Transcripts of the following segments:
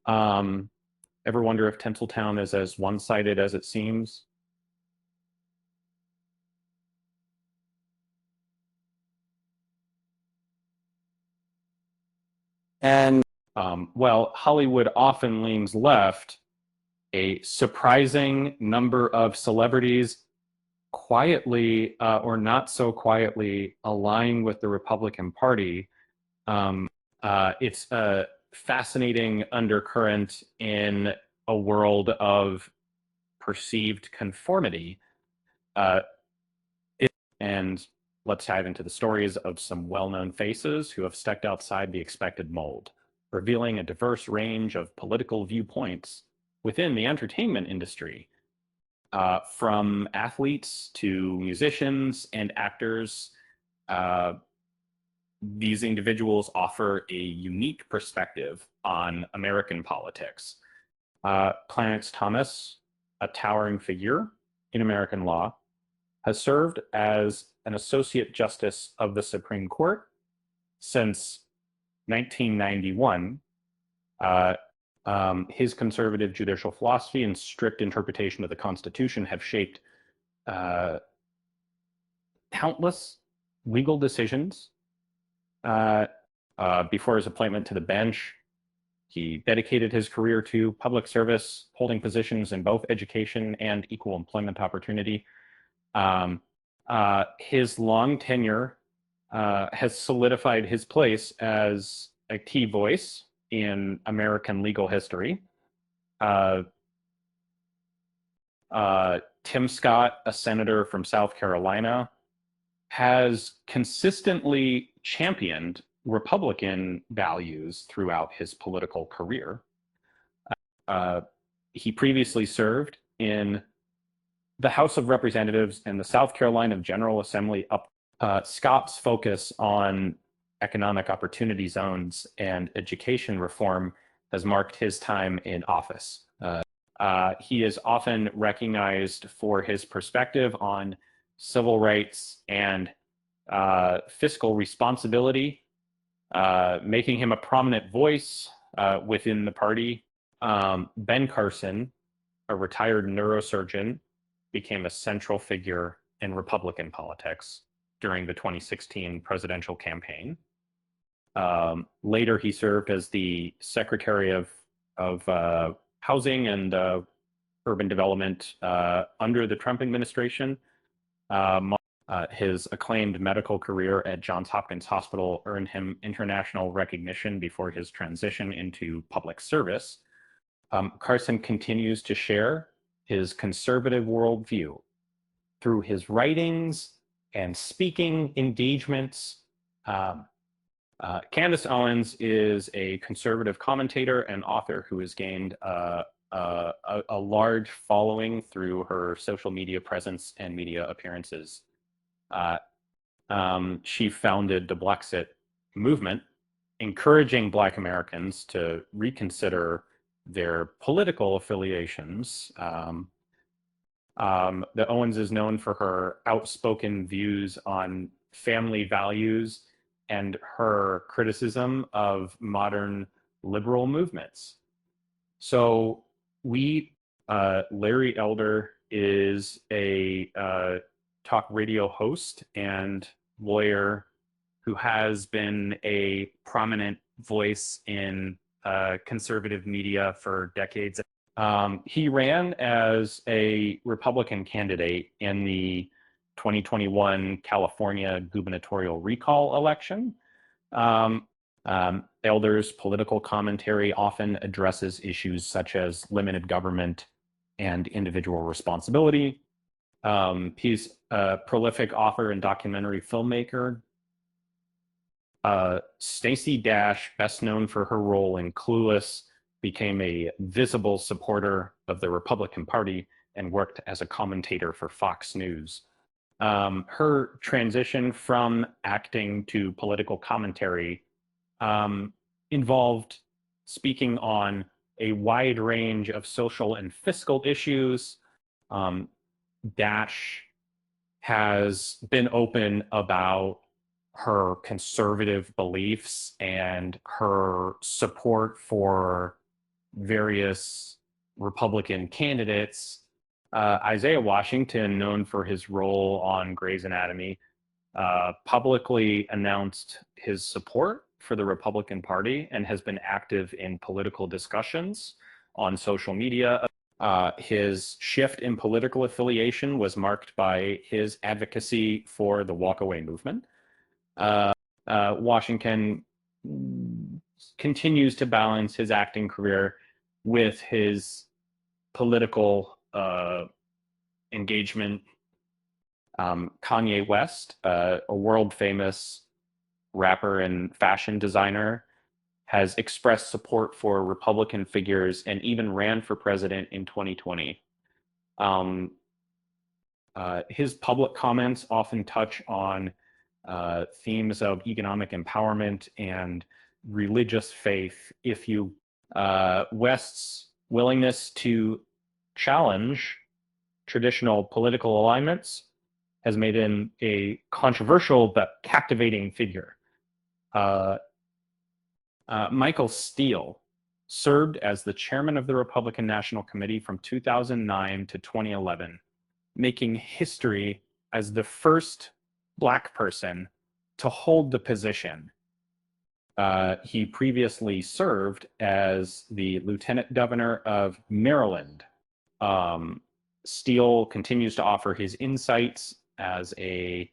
Um, Ever wonder if Tinseltown is as one-sided as it seems? And Well, Hollywood often leans left. A surprising number of celebrities quietly or not so quietly align with the Republican Party. Um, it's a fascinating undercurrent in a world of perceived conformity. Uh, and let's dive into the stories of some well-known faces who have stepped outside the expected mold, revealing a diverse range of political viewpoints within the entertainment industry, from athletes to musicians and actors. Uh, these individuals offer a unique perspective on American politics. Clarence Thomas, a towering figure in American law, has served as an Associate Justice of the Supreme Court since 1991. Uh, his conservative judicial philosophy and strict interpretation of the Constitution have shaped uh, countless legal decisions. Uh, Before his appointment to the bench, he dedicated his career to public service, holding positions in both education and equal employment opportunity. Um, his long tenure has solidified his place as a key voice in American legal history. Uh, Tim Scott, a senator from South Carolina, has consistently championed Republican values throughout his political career. Uh, he previously served in the House of Representatives and the South Carolina General Assembly. Scott's focus on economic opportunity zones and education reform has marked his time in office. He is often recognized for his perspective on civil rights and fiscal responsibility, making him a prominent voice within the party. Ben Carson, a retired neurosurgeon, became a central figure in Republican politics during the 2016 presidential campaign. Later, he served as the Secretary of Housing and Urban Development under the Trump administration. His acclaimed medical career at Johns Hopkins Hospital earned him international recognition before his transition into public service. Carson continues to share his conservative worldview through his writings and speaking engagements. Um, Candace Owens is a conservative commentator and author who has gained a large following through her social media presence and media appearances. Uh, she founded the Blexit movement, encouraging Black Americans to reconsider their political affiliations. The Owens is known for her outspoken views on family values and her criticism of modern liberal movements. So Larry Elder is a talk radio host and lawyer who has been a prominent voice in conservative media for decades. He ran as a Republican candidate in the 2021 California gubernatorial recall election. Um, Elder's political commentary often addresses issues such as limited government and individual responsibility. He's a prolific author and documentary filmmaker. Stacey Dash, best known for her role in Clueless, became a visible supporter of the Republican Party and worked as a commentator for Fox News. Her transition from acting to political commentary involved speaking on a wide range of social and fiscal issues. Dash has been open about her conservative beliefs and her support for various Republican candidates. Isaiah Washington, known for his role on Grey's Anatomy, publicly announced his support for the Republican Party and has been active in political discussions on social media. His shift in political affiliation was marked by his advocacy for the walkaway movement. Washington continues to balance his acting career with his political engagement. Kanye West, a world famous rapper and fashion designer, has expressed support for Republican figures and even ran for president in 2020. His public comments often touch on themes of economic empowerment and religious faith. West's willingness to challenge traditional political alignments has made him a controversial but captivating figure. Michael Steele served as the chairman of the Republican National Committee from 2009 to 2011, making history as the first Black person to hold the position. He previously served as the Lieutenant Governor of Maryland. Steele continues to offer his insights as a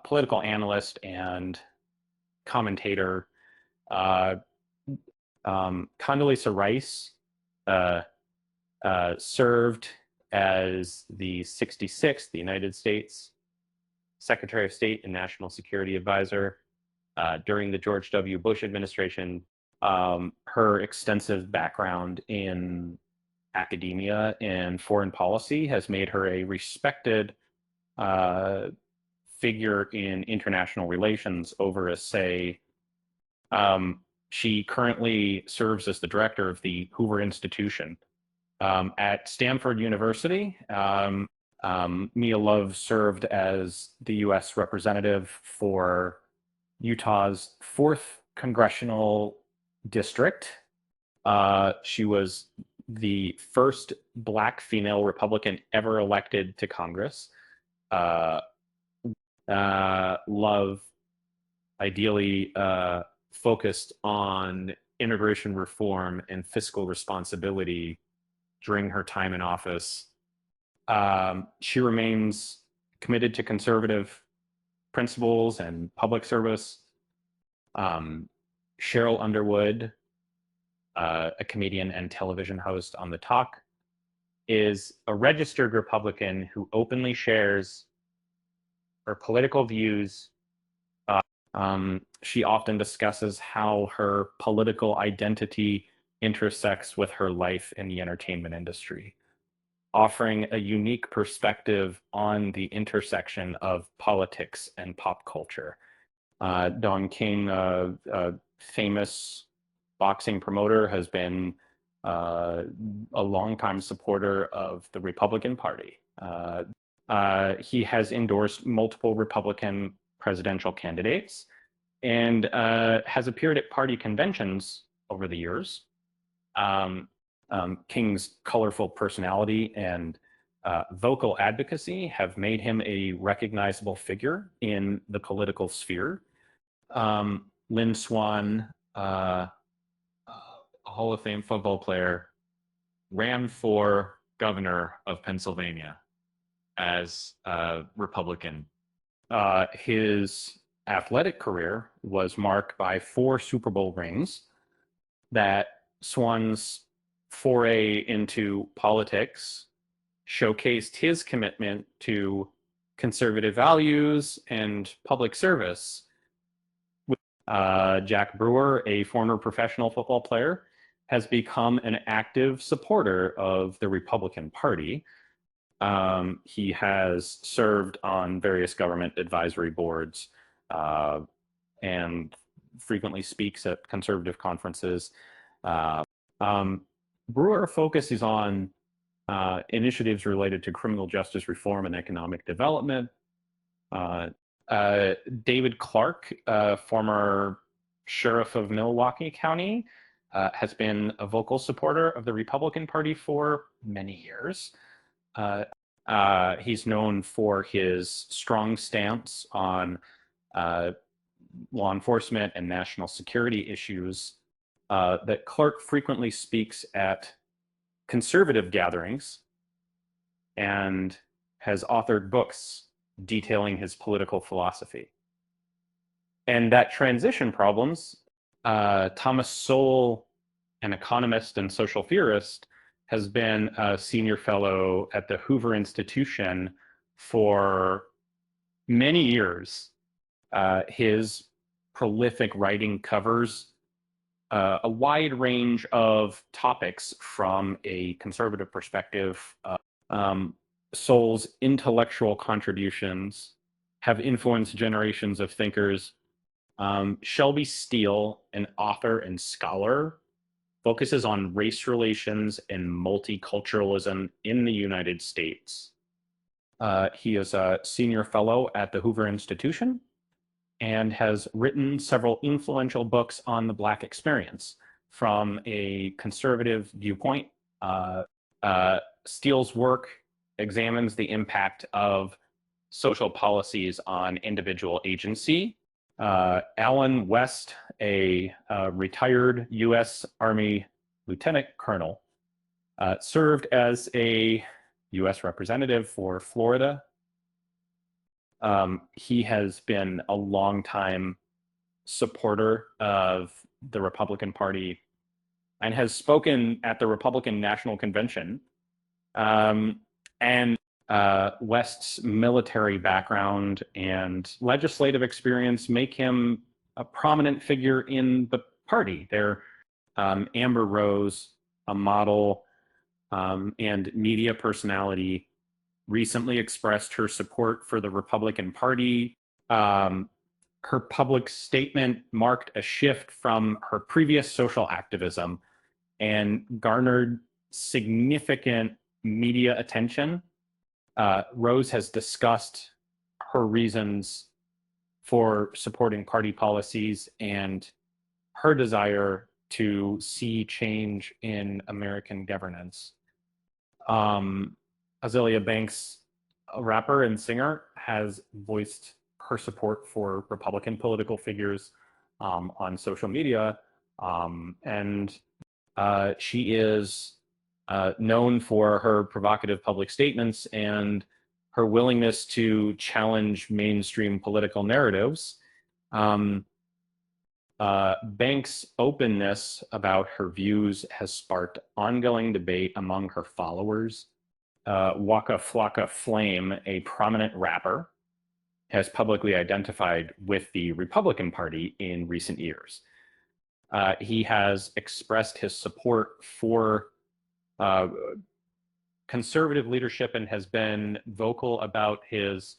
political analyst and commentator. Condoleezza Rice served as the 66th United States Secretary of State and National Security Advisor during the George W. Bush administration. Her extensive background in academia and foreign policy has made her a respected figure in international relations over she currently serves as the director of the Hoover Institution. At Stanford University, Mia Love served as the U.S. representative for Utah's 4th Congressional District. She was the first Black female Republican ever elected to Congress. Love ideally focused on immigration reform and fiscal responsibility during her time in office. She remains committed to conservative principles and public service. Cheryl Underwood, a comedian and television host on The Talk, is a registered Republican who openly shares her political views. She often discusses how her political identity intersects with her life in the entertainment industry, offering a unique perspective on the intersection of politics and pop culture. Don King, a famous boxing promoter, has been a longtime supporter of the Republican Party. He has endorsed multiple Republican presidential candidates and has appeared at party conventions over the years. King's colorful personality and vocal advocacy have made him a recognizable figure in the political sphere. Lynn Swann, a Hall of Fame football player, ran for governor of Pennsylvania as a Republican. His athletic career was marked by 4 Super Bowl rings. That Swann's foray into politics showcased his commitment to conservative values and public service. Jack Brewer, a former professional football player, has become an active supporter of the Republican Party. He has served on various government advisory boards and frequently speaks at conservative conferences. Brewer focuses on initiatives related to criminal justice reform and economic development. David Clark, former sheriff of Milwaukee County, has been a vocal supporter of the Republican Party for many years. He's known for his strong stance on law enforcement and national security issues. That Clark frequently speaks at conservative gatherings and has authored books detailing his political philosophy. And that transition problems, Thomas Sowell, an economist and social theorist, has been a senior fellow at the Hoover Institution for many years. His prolific writing covers a wide range of topics from a conservative perspective. Sowell's intellectual contributions have influenced generations of thinkers. Shelby Steele, an author and scholar, focuses on race relations and multiculturalism in the United States. He is a senior fellow at the Hoover Institution and has written several influential books on the Black experience from a conservative viewpoint. Steele's work examines the impact of social policies on individual agency. Alan West, a retired U.S. Army lieutenant colonel, served as a U.S. representative for Florida. He has been a longtime supporter of the Republican Party and has spoken at the Republican National Convention. And West's military background and legislative experience make him a prominent figure in the party. Amber Rose, a model and media personality, recently expressed her support for the Republican Party. Her public statement marked a shift from her previous social activism and garnered significant media attention. Rose has discussed her reasons for supporting party policies and her desire to see change in American governance. Azealia Banks, a rapper and singer, has voiced her support for Republican political figures on social media. And she is known for her provocative public statements and her willingness to challenge mainstream political narratives. Banks' openness about her views has sparked ongoing debate among her followers. Waka Flocka Flame, a prominent rapper, has publicly identified with the Republican Party in recent years. He has expressed his support for conservative leadership and has been vocal about his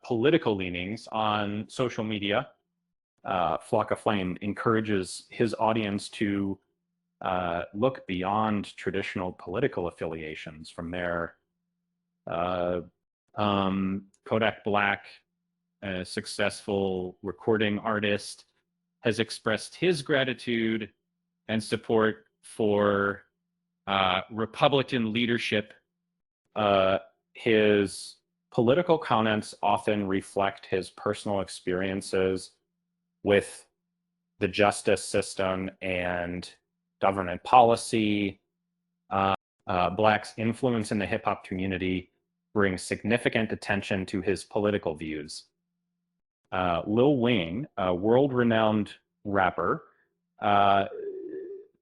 political leanings on social media. Flocka Flame encourages his audience to look beyond traditional political affiliations from their Kodak Black, a successful recording artist, has expressed his gratitude and support for Republican leadership. His political comments often reflect his personal experiences with the justice system and government policy. Black's influence in the hip hop community brings significant attention to his political views. Lil Wayne, a world-renowned rapper,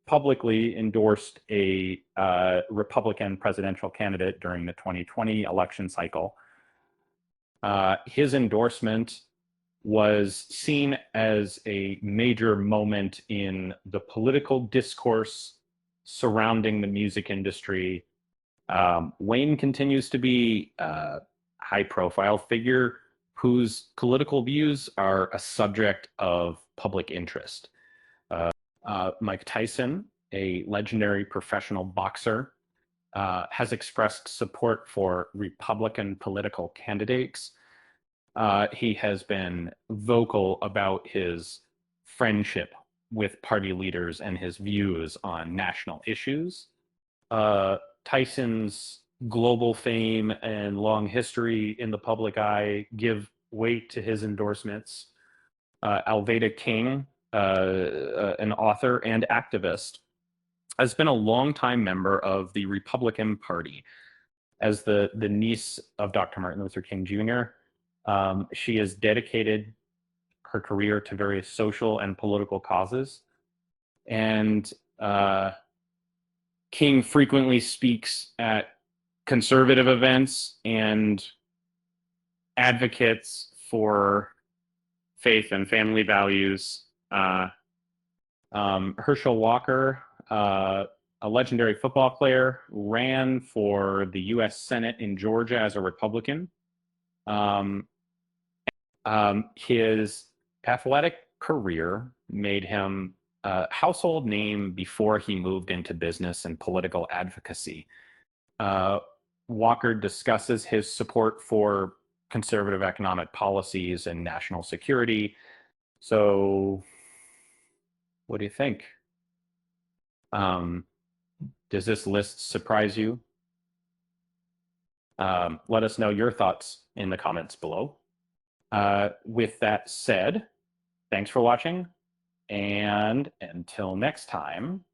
publicly endorsed a Republican presidential candidate during the 2020 election cycle. His endorsement was seen as a major moment in the political discourse surrounding the music industry. Wayne continues to be a high-profile figure whose political views are a subject of public interest. Mike Tyson, a legendary professional boxer, has expressed support for Republican political candidates. He has been vocal about his friendship with party leaders and his views on national issues. Tyson's global fame and long history in the public eye give weight to his endorsements. Alveda King, an author and activist, has been a longtime member of the Republican Party. As the niece of Dr. Martin Luther King Jr., she has dedicated her career to various social and political causes. And King frequently speaks at conservative events and advocates for faith and family values. Herschel Walker, a legendary football player, ran for the U.S. Senate in Georgia as a Republican. His athletic career made him a household name before he moved into business and political advocacy. Walker discusses his support for conservative economic policies and national security. So, what do you think? Does this list surprise you? Let us know your thoughts in the comments below. With that said, thanks for watching, and until next time,